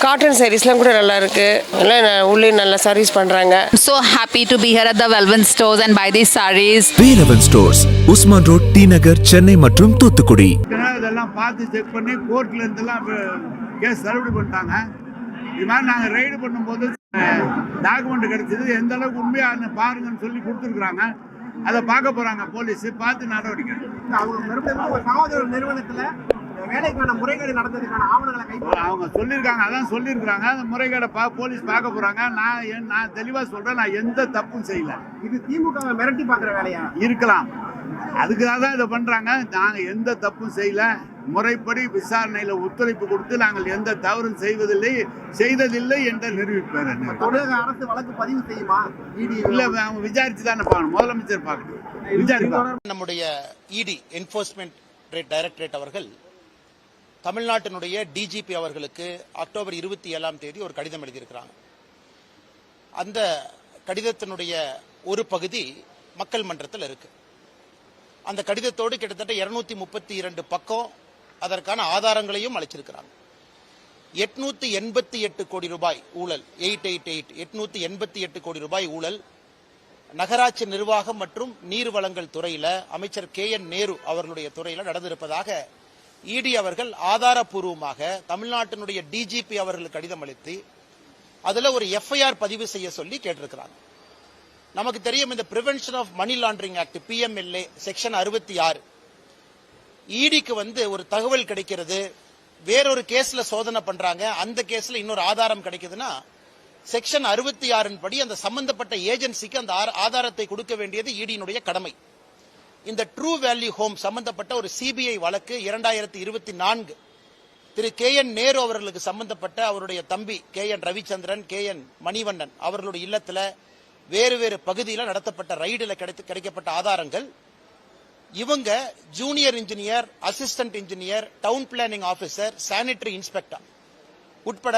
Cotton சாரீஸ்லாம் கூட நல்லா இருக்கு. எல்லாம் உள்ளே நல்லா சர்வீஸ் பண்றாங்க. So happy to be here at the Velvet Stores and buy these sarees. Velvet Stores, Usman road, T Nagar, Chennai மற்றும் தூத்துக்குடி. இதெல்லாம் பார்த்து செக் பண்ணி கோர்ட்ல இருந்தெல்லாம் கேஸ் தள்ளுபடி பண்ணிட்டாங்க. இது மாதிரி நாங்கள் ரைடு பண்ணும்போது டாக்குமெண்ட் கிடைச்சது, எந்த அளவுக்கு உண்மையாக பாருங்கன்னு சொல்லி கொடுத்துருக்குறாங்க. அதை பார்க்க போறாங்க போலீஸ், பார்த்து நடவடிக்கை. அவங்க சகோதர நிறுவனத்துல வேலைக்கான முறைகேடு நடந்ததுக்கான ஆவணங்களை அவங்க சொல்லியிருக்காங்க, அதான் சொல்லியிருக்கிறாங்க. அந்த முறைகேடை போலீஸ் பார்க்க போறாங்க. நான் தெளிவா சொல்றேன், நான் எந்த தப்பும் செய்யல. இது திமுக மிரட்டி பார்க்குற வேலையா இருக்கலாம், அதுக்காக தான் இதை பண்றாங்க. நாங்க எந்த தப்பும் செய்யல. முறைப்படி விசாரணையில ஒத்துழைப்பு கொடுத்து நாங்கள் எந்த தவறும் செய்ததில்லை என்று நிரூபிப்பார். தமிழக அரசு வழக்கு பதிவு செய்யுமா? இல்ல, அவங்க விசாரிச்சு தானே பார்க்கணும். முதலமைச்சர் பார்க்கணும், விசாரிப்பாங்க. நம்முடைய இடி என்ஃபோர்ஸ்மெண்ட் டைரக்டரேட் அவர்கள் தமிழ்நாட்டினுடைய டிஜிபி அவர்களுக்கு அக்டோபர் 27ஆம் தேதி ஒரு கடிதம் எழுதியிருக்கிறாங்க. அந்த கடிதத்தினுடைய ஒரு பகுதி மக்கள் மன்றத்தில் இருக்கு. அந்த கடிதத்தோடு கிட்டத்தட்ட 232 பக்கம் அதற்கான ஆதாரங்களையும் அளிச்சிருக்கிறாங்க. 888 கோடி ரூபாய் ஊழல், 888 கோடி ரூபாய் ஊழல் நகராட்சி நிர்வாகம் மற்றும் நீர் வளங்கள் துறையில அமைச்சர் KN நேரு அவர்களுடைய துறையில நடந்திருப்பதாக இடி அவர்கள் ஆதாரப்பூர்வமாக தமிழ்நாட்டினுடைய டிஜிபி அவர்களுக்கு கடிதம் அளித்து அதுல ஒரு FIR பதிவு செய்ய சொல்லி கேட்டிருக்கிறாங்க. நமக்கு தெரியும், இந்த prevention of money laundering act PMLA section 66 இடிக்கு ஒரு தகவல் கிடைக்கிறது, வேறொரு கேஸ்ல சோதனை பண்றாங்க, அந்த கேஸ்ல இன்னொரு ஆதாரம் கிடைக்குதுன்னா செக்ஷன் 66 படி அந்த சம்பந்தப்பட்ட ஏஜென்சிக்கு அந்த ஆதாரத்தை கொடுக்க வேண்டியது இடியினுடைய கடமை. இந்த ட்ரூ வேல்யூ ஹோம் சம்பந்தப்பட்ட ஒரு CBI வழக்கு 2024 திரு KN நேரு அவர்களுக்கு சம்பந்தப்பட்ட அவருடைய தம்பி KN ரவிச்சந்திரன், KN மணிவண்ணன் அவர்களுடைய இல்லத்துல வேறு வேறு பகுதியில் நடத்தப்பட்ட ரைடில் கிடைக்கப்பட்ட ஆதாரங்கள், இவங்க junior engineer, assistant engineer, down planning officer, sanitary inspector உட்பட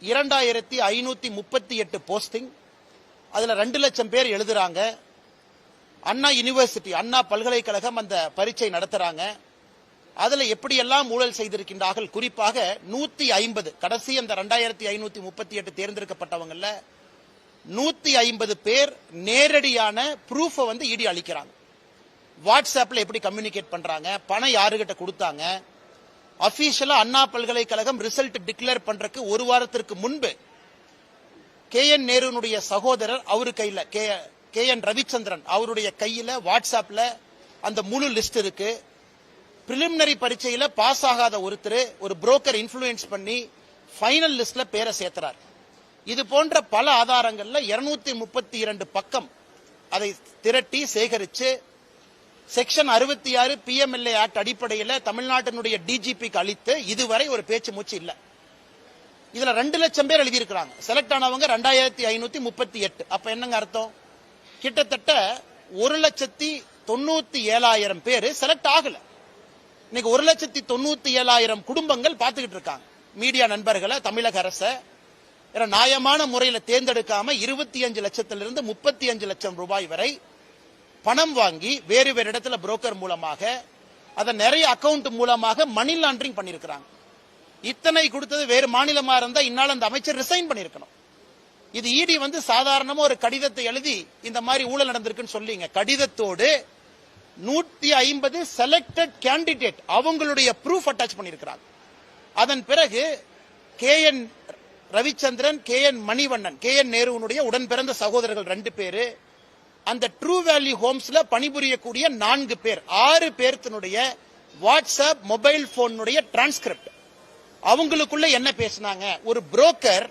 2538 போஸ்டிங், அதுல 2 லட்சம் பேர் எழுதுறாங்க. அண்ணா யூனிவர்சிட்டி, அண்ணா பல்கலைக்கழகம் அந்த பரீட்சை நடத்துறாங்க. அதுல எப்படியெல்லாம் ஊழல் செய்திருக்கின்றார்கள், குறிப்பாக 150 கடைசி அந்த 2538 தேர்ந்தெடுக்கப்பட்டவங்கல்ல 150 பேர் நேரடியான ப்ரூஃப் இடி அளிக்கிறாங்க. வாட்ஸ்அப்ல எப்படி கம்யூனிகேட் பண்றாங்க, பணம் யாருகிட்ட கொடுத்தாங்க, அபிஷியலா அண்ணா பல்கலைக்கழகம் ரிசல்ட் டிக்ளேர் பண்றதுக்கு ஒரு வாரத்திற்கு முன்பு KN நேருனுடைய சகோதரர் அவரு கையில KN ரவிச்சந்திரன் அவருடைய கையில வாட்ஸ்அப்ல அந்த முழு லிஸ்ட் இருக்கு. பிரிலிமினரி பரீட்சையில பாஸ் ஆகாத ஒருத்தர் ஒரு புரோக்கர் இன்ஃப்ளூயன்ஸ் பண்ணி ஃபைனல் லிஸ்ட்ல பேரை சேர்த்துறார். இது போன்ற பல ஆதாரங்கள்ல 232 பக்கம் அதை திரட்டி சேகரிச்சு செக்ஷன் 66 PMLA ஆக்ட் அடிப்படையில் தமிழ்நாட்டினுடைய டிஜிபிக்கு அளித்து இதுவரை ஒரு பேச்சு மூச்சு இல்ல. இதுல 2 லட்சம் பேர் எழுதியிருக்கிறாங்க. செலக்ட் ஆனவங்க 2538. அப்ப என்னங்க அர்த்தம்? கிட்டத்தட்ட 1,97,000 பேர் செலக்ட் ஆகல. இன்னைக்கு 1,97,000 குடும்பங்கள் பார்த்துக்கிட்டு இருக்காங்க. மீடியா நண்பர்களை, தமிழக அரச நியாயமான முறையில் தேர்ந்தெடுக்காம 25 லட்சத்திலிருந்து 35 லட்சம் ரூபாய் வரை பணம் வாங்கி வேறு வேறு இடத்துல புரோக்கர் மூலமாக அதை நிறைய அக்கவுண்ட் மூலமாக மணி லாண்டரிங் பண்ணிருக்கிறாங்க. இத்தனை கொடுத்தது வேறு மாநிலமா இருந்தா இந்நாள் அந்த அமைச்சர் ரிசைன் பண்ணிருக்கணும். இது இடி சாதாரணமா ஒரு கடிதத்தை எழுதி இந்த மாதிரி ஊழல் நடந்திருக்குன்னு சொல்லிங்க. கடிதத்தோடு 150 செலக்டட் கேண்டிடேட் அவங்களுடைய ப்ரூஃப் அட்டாச் பண்ணிருக்கிறாங்க. அதன் பிறகு KN Ravichandran, KN Manivannan, KN நேருனுடைய உடன் பிறந்த சகோதரர்கள் 2 பேரு, அந்த ட்ரூ வேல்யூ ஹோம்ஸ்ல பணிபுரியக்கூடிய 4 பேர், 6 பேர்த்தினுடைய வாட்ஸ்அப் மொபைல் போனுடைய டிரான்ஸ்கிரிப்ட், அவங்களுக்குள்ள என்ன பேசினாங்க, ஒரு புரோக்கர்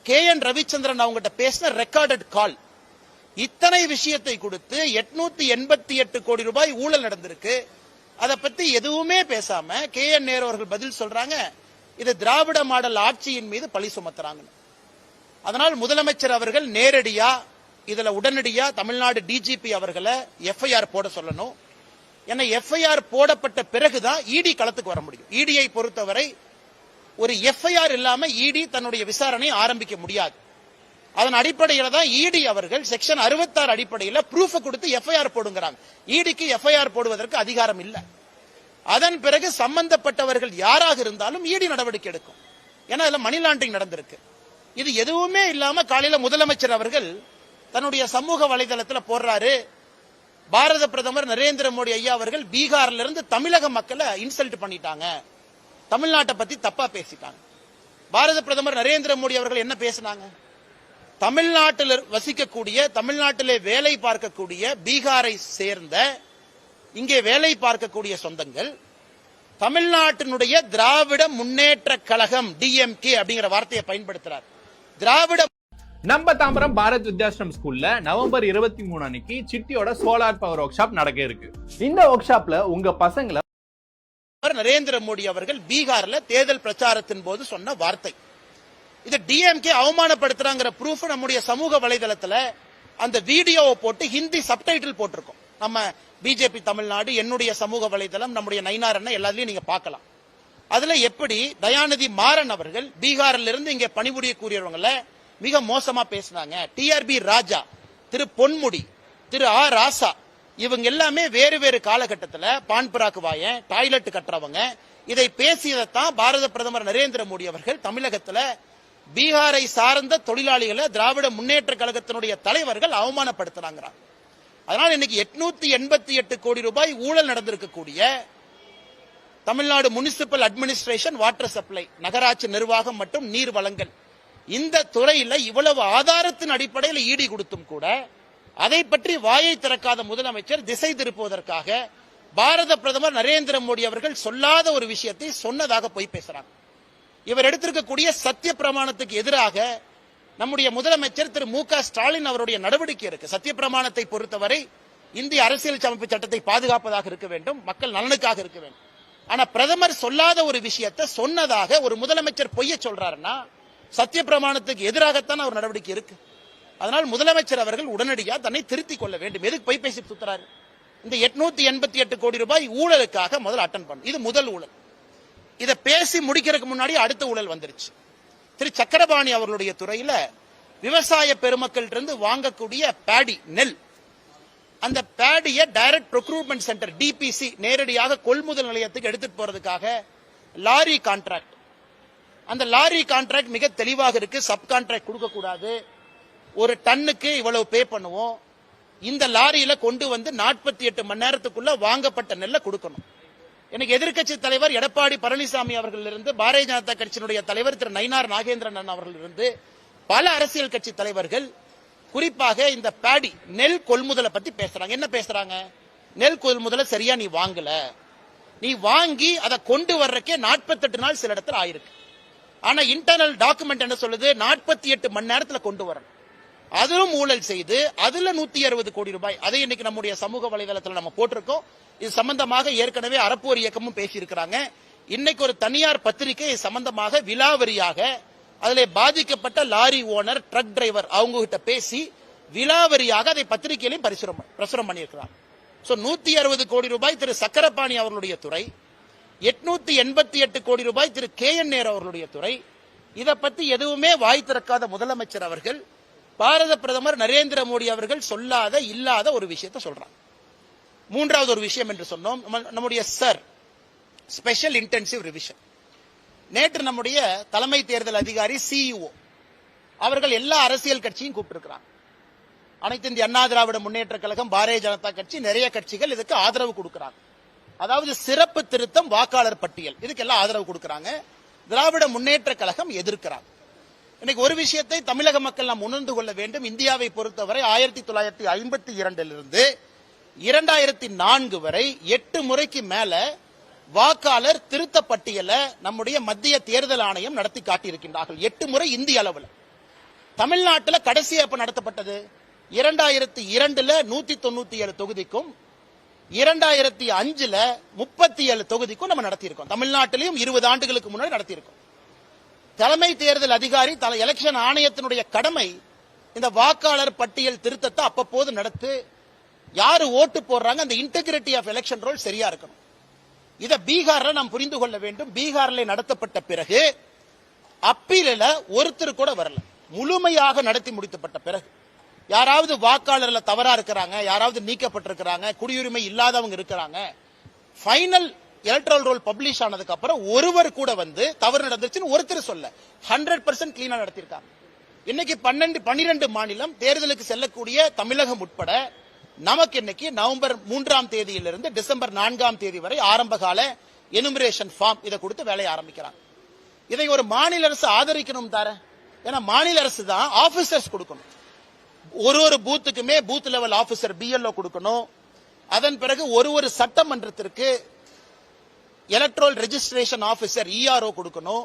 KN ரவிச்சந்திரன் அவங்ககிட்ட பேசின ரெக்கார்டட் கால், இத்தனை விஷயத்தை கொடுத்து 888 கோடி ரூபாய் ஊழல் நடந்திருக்கு. அதை பத்தி எதுவுமே பேசாம KN நேரு அவர்கள் பதில் சொல்றாங்க, இது திராவிட மாடல் ஆட்சியின் மீது பழி சுமத்துறாங்க. அதனால் முதலமைச்சர் அவர்கள் நேரடியா இதுல உடனடியா தமிழ்நாடு டிஜிபி அவர்களை FIR போட சொல்லணும். ஏன்னா FIR போடப்பட்ட பிறகுதான் இடி களத்துக்கு வர முடியும். இடியை பொறுத்தவரை ஒரு FIR இல்லாம இடி தன்னுடைய விசாரணை ஆரம்பிக்க முடியாது. அதன் அடிப்படையில் தான் இடி அவர்கள் செக்ஷன் 66 அடிப்படையில் ப்ரூஃப் கொடுத்து FIR போடுங்கிறாங்க. இடிக்கு FIR போடுவதற்கு அதிகாரம் இல்லை. அதன் பிறகு சம்பந்தப்பட்டவர்கள் யாராக இருந்தாலும் இடி நடவடிக்கை எடுக்கும். ஏன்னா அதுல மணி லாண்டரிங் நடந்திருக்கு. இது எதுவுமே இல்லாம காலையில முதலமைச்சர் அவர்கள் தன்னுடைய சமூக வலைதளத்தில் போடுறாரு, பாரத பிரதமர் நரேந்திர மோடி ஐயா அவர்கள் பீகார்ல இருந்து தமிழக மக்களை இன்சல்ட் பண்ணிட்டாங்க, தமிழ்நாட்டை பத்தி தப்பா பேசிட்டாங்க. பாரத பிரதமர் நரேந்திர மோடி அவர்கள் என்ன பேசினாங்க? தமிழ்நாட்டில் வசிக்கக்கூடிய, தமிழ்நாட்டிலே வேலை பார்க்கக்கூடிய பீகாரை சேர்ந்த இங்கே வேலை பார்க்கக்கூடிய சொந்தங்கள் தமிழ்நாட்டினுடைய திராவிட முன்னேற்ற கழகம் டிஎம்கே அப்படிங்கிற வார்த்தையை பயன்படுத்துறார். திராவிட நம்ம தாம்பரம் பாரத் வித்யாஸ்ரம் ஸ்கூல்ல நவம்பர் 23 அன்னைக்கு சிட்டியோட சோலார் பவர் ஒர்க் ஷாப் நடக்க இருக்கு. இந்த ஒர்க் ஷாப்ல உங்க பசங்களை நரேந்திர மோடி அவர்கள் பீகார்ல தேர்தல் பிரச்சாரத்தின் போது சொன்ன வார்த்தை, இது டிஎம்கே அவமானப்படுத்துறாங்கிற ப்ரூஃப் நம்முடைய சமூக வலைதளத்துல அந்த வீடியோவை போட்டு ஹிந்தி சப்டைட்டில் போட்டிருக்கோம். நம்ம பிஜேபி தமிழ்நாடு, என்னுடைய சமூக வலைதளம், நம்முடைய நயினார் அண்ணன் எல்லாத்தையும் நீங்க பார்க்கலாம். அதுல எப்படி தயாநிதி மாறன் அவர்கள் பீகார்ல இருந்து இங்க பணிபுரியக்கூடியவங்கள மிக மோசமா பேசினாங்க. டிஆர்பி ராஜா, திரு பொன்முடி, திரு ஆ ராசா, இவங்க எல்லாமே வேறு வேறு காலகட்டத்தில் பான்புராக்கு வாயன், டாய்லெட் கட்டுறவங்க, இதை பேசியதைத்தான் பாரத பிரதமர் நரேந்திர மோடி அவர்கள் தமிழகத்தில் பீகாரை சார்ந்த தொழிலாளிகளை திராவிட முன்னேற்ற கழகத்தினுடைய தலைவர்கள் அவமானப்படுத்தினாங்க. அதனால் இன்னைக்கு 888 கோடி ரூபாய் ஊழல் நடந்திருக்கக்கூடிய Tamil Nadu municipal administration, water supply, நகராட்சி நிர்வாகம் மற்றும் நீர் வழங்கல், இந்த துறையில இவ்வளவு ஆதாரத்தின் அடிப்படையில் ஈடி கொடுத்தும் கூட அதை பற்றி வாயை திறக்காத முதலமைச்சர் திசை திருப்புவதற்காக பாரத பிரதமர் நரேந்திர மோடி அவர்கள் சொல்லாத ஒரு விஷயத்தை சொன்னதாக போய் பேசுறாங்க. இவர் எடுத்திருக்கக்கூடிய சத்திய பிரமாணத்துக்கு எதிராக நம்முடைய முதலமைச்சர் திரு மு க ஸ்டாலின் அவருடைய நடவடிக்கை இருக்கு. சத்திய பிரமாணத்தை பொறுத்தவரை இந்திய அரசியல் அமைப்பு சட்டத்தை பாதுகாப்பதாக இருக்க வேண்டும், மக்கள் நலனுக்காக இருக்க வேண்டும். ஆனா பிரதமர் சொல்லாத ஒரு விஷயத்தை சொன்னதாக ஒரு முதலமைச்சர் பொய்ய சொல்றாருன்னா சத்திய பிரமாணத்துக்கு எதிராகத்தான் அவர் நடவடிக்கை இருக்கு. அதனால் முதலமைச்சர் அவர்கள் உடனடியாக தன்னை திருத்திக் கொள்ள வேண்டும். எதுக்கு பொய் பேசி சுத்துறாரு? இந்த 888 கோடி ரூபாய் ஊழலுக்காக முதல் அட்டன் பண்ணும். இது முதல் ஊழல். இதை பேசி முடிக்கிறதுக்கு முன்னாடி அடுத்த ஊழல் வந்துருச்சு. திரு சக்கரபாணி அவர்களுடைய துறையில விவசாய பெருமக்கள் இருந்து வாங்கக்கூடிய பேடி, நெல், அந்த பேடியை டைரக்ட் ப்ரொக்யூர்மெண்ட் சென்டர் டிபிசி நேரடியாக கொள்முதல் நிலையத்துக்கு எடுத்துட்டு போறதுக்காக லாரி கான்ட்ராக்ட், அந்த லாரி கான்ட்ராக்ட் மிக தெளிவாக இருக்கு. சப் கான்ட்ராக்ட் கொடுக்க கூடாது, ஒரு டன்னுக்கு இவ்வளவு பே பண்ணுவோம், இந்த லாரியில கொண்டு வந்து 48 மணி நேரத்துக்குள்ள வாங்கப்பட்ட நெல்லை கொடுக்கணும். எனக்கு எதிர்க்கட்சி தலைவர் எடப்பாடி பழனிசாமி அவர்கள் இருந்து, பாரதிய ஜனதா கட்சியினுடைய தலைவர் திரு நயினார் நாகேந்திரன் அவர்கள் இருந்து, பல அரசியல் கட்சி தலைவர்கள் குறிப்பாக இந்த பேடி நெல் கொள்முதலை பத்தி பேசுறாங்க. என்ன பேசுறாங்க? நெல் கொள்முதலை சரியா நீ வாங்கல, நீ வாங்கி அதை கொண்டு வர்றக்கே 48 நாள் சில இடத்துல ஆயிருக்கு. ஆனா இன்டர்னல் டாக்குமெண்ட் என்ன சொல்லுது? 48 மணி நேரத்துல கொண்டு வரணும். அதிலும் ஊழல் செய்து அதுல 160 கோடி ரூபாய், அதை இன்னைக்கு நம்முடைய சமூக வலைதளத்தில் நம்ம போட்டிருக்கோம். இது சம்பந்தமாக ஏற்கனவே அறப்போர் இயக்கமும் பேசியிருக்கிறாங்க. இன்னைக்கு ஒரு தனியார் பத்திரிகை சம்பந்தமாக விலாவரியாக அதிலே பாதிக்கப்பட்ட லாரி ஓனர், ட்ரக் டிரைவர் அவங்க கிட்ட பேசி விலாவரியாக அதை பத்திரிகையிலையும் பிரசுரம் பண்ணியிருக்கிறாங்க. 160 கோடி ரூபாய் திரு சக்கரபாணி அவர்களுடைய துறை, 888 கோடி ரூபாய் திரு KN நேரு அவர்களுடைய துறை. இதை பத்தி எதுவுமே வாய் திறக்காத முதலமைச்சர் அவர்கள் பாரத பிரதமர் நரேந்திர மோடி அவர்கள் சொல்லாத இல்லாத ஒரு விஷயத்தை சொல்றாங்க. மூன்றாவது ஒரு விஷயம் என்று சொன்னோம், நம்முடைய ஸ்பெஷல் இன்டென்சிவ் ரிவிஷன். நேற்று நம்முடைய தலைமை தேர்தல் அதிகாரி CEO அவர்கள் எல்லா அரசியல் கட்சியும் கூப்பிட்டிருக்கிறாங்க. அனைத்து இந்திய அண்ணா திராவிட முன்னேற்ற கழகம், பாரதிய ஜனதா கட்சி, நிறைய கட்சிகள் இதுக்கு ஆதரவு கொடுக்கிறாங்க. அதாவது சிறப்பு திருத்தம் வாக்காளர் பட்டியல், இதுக்கெல்லாம் ஆதரவு கொடுக்கிறாங்க. திராவிட முன்னேற்ற கழகம் எதிர்க்கிறாங்க. இன்னைக்கு ஒரு விஷயத்தை தமிழக மக்கள் நாம் உணர்ந்து கொள்ள வேண்டும். இந்தியாவை பொறுத்தவரை 1952 2004 வரை 8 முறைக்கு மேல வாக்காளர் திருத்த பட்டியலை நம்முடைய மத்திய தேர்தல் ஆணையம் நடத்தி காட்டியிருக்கின்றார்கள். 8 முறை இந்திய அளவில். தமிழ்நாட்டில் கடைசியா எப்ப நடத்தப்பட்டது? 2002 197 தொகுதிக்கும் 2005 37 தொகுதிக்கும் நம்ம நடத்தியிருக்கோம். தமிழ்நாட்டிலையும் 20 ஆண்டுகளுக்கு முன்னாடி நடத்தியிருக்கோம். தலைமை தேர்தல் அதிகாரி, எலெக்ஷன் ஆணையத்தினுடைய கடமை இந்த வாக்காளர் பட்டியல் திருத்தத்தை அப்பப்போது நடத்து, யாரு ஓட்டு போடுறாங்க, அந்த இன்டெகிரிட்டி ஆஃப் எலெக்ஷன் ரோல் சரியா இருக்கணும். இதை பீகார்ல நாம் புரிந்து கொள்ள வேண்டும். பீகார்ல நடத்தப்பட்ட பிறகு அப்பீலில் ஒருத்தர் கூட வரல. முழுமையாக நடத்தி முடிக்கப்பட்ட பிறகு யாராவது வாக்காளர்ல தவறா இருக்கிறாங்க, யாராவது நீக்கப்பட்டிருக்கிறாங்க, குடியுரிமை இல்லாதவங்க இருக்கிறாங்க, ஃபைனல் எலக்ட்ரல் ரோல் பப்ளிஷ் ஆனதுக்கு அப்புறம் ஒருவர் கூட வந்து தவறு நடந்துச்சுன்னு ஒருத்தர் சொல்ல 100% கிளீனா நடத்திருக்காங்க. இன்னைக்கு 12 மாநிலம் தேர்தலுக்கு செல்லக்கூடிய தமிழகம் உட்பட நமக்கு இன்னைக்கு நவம்பர் 3ஆம் தேதியிலிருந்து டிசம்பர் 4ஆம் தேதி வரை ஆரம்ப கால எனுமரேஷன் ஃபார்ம் இதை கொடுத்து வேலையை ஆரம்பிக்கிறாங்க. இதை ஒரு மாநில அரசு ஆதரிக்கணும் தார. ஏன்னா மாநில அரசு தான் ஆபீசர்ஸ் கொடுக்கணும். ஒரு பூத்துக்குமே பூத் லெவல் ஆபீசர் BLO கொடுக்கணும். அதன் பிறகு ஒரு சட்டமன்றத்திற்கு எலக்ட்ரல் ரெஜிஸ்ட்ரேஷன் ஆபீசர் ERO கொடுக்கணும்.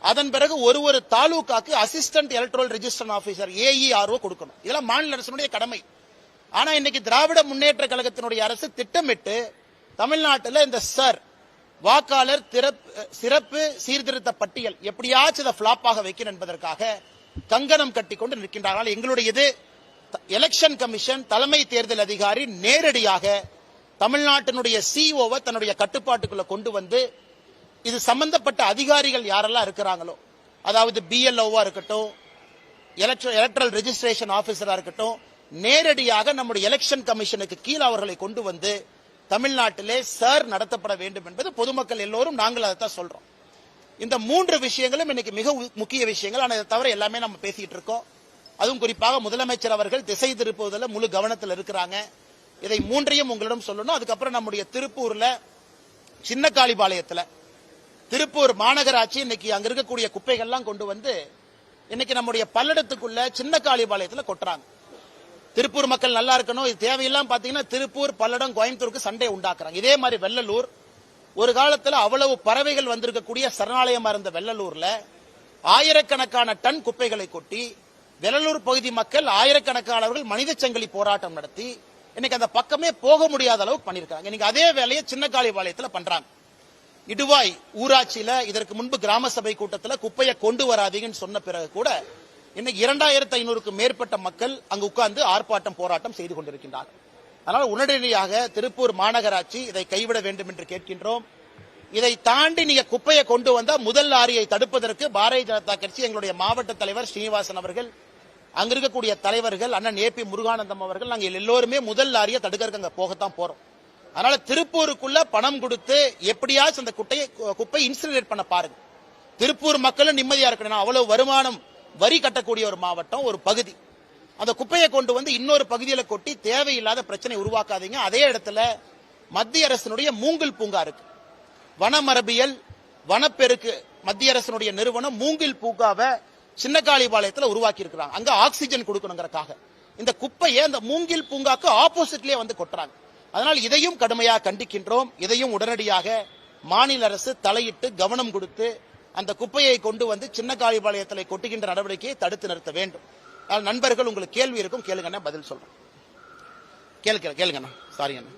அதன் பிறகு ஒரு தாலுகாக்கு assistant electoral registration officer AERO கொடுக்கணும். இதெல்லாம் மாநில அரசுடைய கடமை. ஆனா இன்னைக்கு திராவிட முன்னேற்ற கழகத்தினுடைய அரசு திட்டமிட்டு தமிழ்நாட்டில் இந்த வாக்காளர் சிறப்பு சீர்திருத்த பட்டியல் எப்படியாச்சும் அதை பிளாப்பாக வைக்கணும் என்பதற்காக கங்கணம் கட்டிக்கொண்டு நிற்கின்றார்கள். எங்களுடைய எலெக்ஷன் கமிஷன் தலைமை தேர்தல் அதிகாரி நேரடியாக தமிழ்நாட்டினுடைய COவை தன்னுடைய கட்டுப்பாட்டுக்குள்ள கொண்டு வந்து இது சம்பந்தப்பட்ட அதிகாரிகள் யாரெல்லாம் இருக்கிறாங்களோ, அதாவது BLOவா இருக்கட்டும், எலக்ட்ரல் ரெஜிஸ்ட்ரேஷன் ஆபீசரா இருக்கட்டும், நேரடியாக நம்முடைய எலெக்ஷன் கமிஷனுக்கு கீழே அவர்களை கொண்டு வந்து தமிழ்நாட்டிலே நடத்தப்பட வேண்டும் என்பது பொதுமக்கள் எல்லோரும் நாங்கள் அதைத்தான் சொல்றோம். இந்த 3 விஷயங்களும் இன்னைக்கு மிக முக்கிய விஷயங்கள். ஆனால் இதை தவிர எல்லாமே நம்ம பேசிட்டு இருக்கோம். அதுவும் குறிப்பாக முதலமைச்சர் அவர்கள் திசை திருப்புவதில் முழு கவனத்தில் இருக்கிறாங்க. இதை 3ஐயும் உங்களிடம் சொல்லணும். அதுக்கப்புறம் நம்முடைய திருப்பூர்ல சின்ன காளிபாளையத்தில் திருப்பூர் மாநகராட்சி இன்னைக்கு அங்க இருக்கக்கூடிய குப்பைகள்லாம் கொண்டு வந்து இன்னைக்கு நம்முடைய பல்லடத்துக்குள்ள சின்ன காளிபாளையத்தில் கொட்டுறாங்க. திருப்பூர் மக்கள் நல்லா இருக்கணும். இது தேவையெல்லாம் பாத்தீங்கன்னா திருப்பூர், பல்லடம், கோயம்புத்தூருக்கு சண்டை உண்டாக்குறாங்க. இதே மாதிரி வெள்ளலூர் ஒரு காலத்துல அவ்வளவு பறவைகள் வந்திருக்கக்கூடிய சரணாலயமா இருந்த வெள்ளலூர்ல ஆயிரக்கணக்கான டன் குப்பைகளை கொட்டி வெள்ளலூர் பகுதி மக்கள் ஆயிரக்கணக்கானவர்கள் மனித சங்கிலி போராட்டம் நடத்தி இன்னைக்கு அந்த பக்கமே போக முடியாத அளவுக்கு பண்ணிருக்காங்க. இன்னைக்கு அதே வேலையை சின்ன காளிபாளையத்தில் பண்றாங்க. இடுவாய் ஊராட்சியில இதற்கு முன்பு கிராம சபை கூட்டத்தில் குப்பையை கொண்டு வராதீங்கன்னு சொன்ன பிறகு கூட இன்னைக்கு 2500க்கும் மேற்பட்ட மக்கள் அங்கு உட்கார்ந்து ஆர்ப்பாட்டம் போராட்டம் செய்து கொண்டிருக்கின்றார்கள். அதனால உடனடியாக திருப்பூர் மாநகராட்சி இதை கைவிட வேண்டும் என்று கேட்கின்றோம். இதை தாண்டி நீங்க குப்பையை கொண்டு வந்தா முதல் லாரியை தடுப்பதற்கு பாரதிய ஜனதா கட்சி எங்களுடைய மாவட்ட தலைவர் ஸ்ரீனிவாசன் அவர்கள், அங்க இருக்கக்கூடிய தலைவர்கள் அண்ணன் AP முருகானந்தம் அவர்கள், நாங்கள் எல்லோருமே முதல் லாரியை தடுக்கிறதுக்கு அங்க போகத்தான் போறோம். அதனால திருப்பூருக்குள்ள பணம் கொடுத்து எப்படியாச்சும் அந்த குப்பை இன்சினரேட் பண்ண பாருங்க. திருப்பூர் மக்களும் நிம்மதியா இருக்கணும். அவ்வளவு வருமானம் வரி கட்டக்கூடிய ஒரு மாவட்டம், ஒரு பகுதி. அந்த குப்பையை கொண்டு வந்து இன்னொரு பகுதியில் கொட்டி தேவையில்லாத பிரச்சனை உருவாக்காதீங்க. அதே இடத்துல மத்திய அரசினுடைய மூங்கில் பூங்கா இருக்கு. வனமரபியல் வனப்பெருக்கு மத்திய அரசினுடைய நிறுவனம் மூங்கில் பூங்காவை சின்ன காளிபாளையத்தில் உருவாக்கி இருக்கிறாங்க. அங்க ஆக்சிஜன் கொடுக்கணுங்கிறதுக்காக இந்த குப்பையை அந்த மூங்கில் பூங்காக்கு ஆப்போசிட்லயே வந்து கொட்டுறாங்க. அதனால் இதையும் கடுமையாக கண்டிக்கின்றோம். இதையும் உடனடியாக மாநில அரசு தலையிட்டு கவனம் கொடுத்து அந்த குப்பையை கொண்டு வந்து சின்ன காளிபாளையத்தில் கொட்டுகின்ற நடவடிக்கையை தடுத்து நிறுத்த வேண்டும். நண்பர்கள், உங்களுக்கு கேள்வி இருக்கும், கேளுங்க, பதில் சொல்றேன். கேளுங்கண்ணா. சாரி அண்ணா.